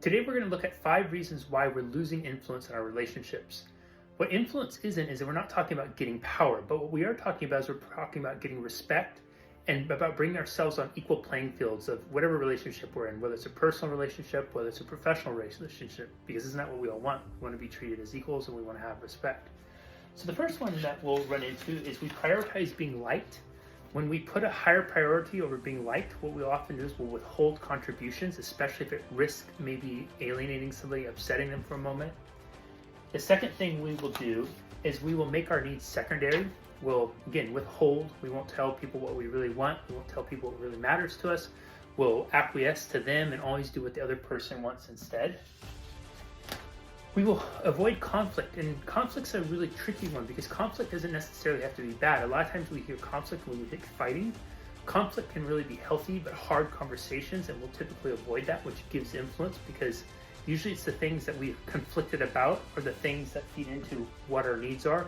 Today we're going to look at 5 reasons why we're losing influence in our relationships. What influence isn't is that we're not talking about getting power, but what we are talking about is we're talking about getting respect and about bringing ourselves on equal playing fields of whatever relationship we're in, whether it's a personal relationship, whether it's a professional relationship, because isn't that what we all want? We want to be treated as equals and we want to have respect. So the first one that we'll run into is we prioritize being liked. When we put a higher priority over being liked, what we'll often do is we'll withhold contributions, especially if it risks maybe alienating somebody, upsetting them for a moment. The second thing we will do is we will make our needs secondary. We'll, again, withhold. We won't tell people what we really want. We won't tell people what really matters to us. We'll acquiesce to them and always do what the other person wants instead. We will avoid conflict, and conflict's a really tricky one because conflict doesn't necessarily have to be bad. A lot of times we hear conflict when we think fighting. Conflict can really be healthy but hard conversations, and we'll typically avoid that, which gives influence because usually it's the things that we've conflicted about or the things that feed into what our needs are,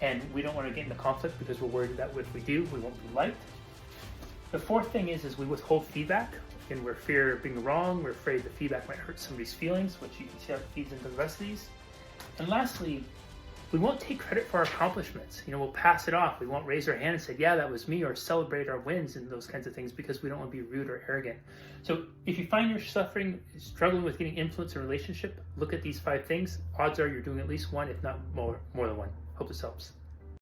and we don't want to get into conflict because we're worried that if we do, we won't be liked. The fourth thing is we withhold feedback. And we're fear of being wrong, we're afraid the feedback might hurt somebody's feelings, which you can see how it feeds into the rest of these. And lastly, we won't take credit for our accomplishments. We'll pass it off. We won't raise our hand and say, yeah, that was me, or celebrate our wins and those kinds of things because we don't want to be rude or arrogant. So if you find you're struggling with getting influence in a relationship, look at these 5 things. Odds are you're doing at least one, if not more than one. Hope this helps.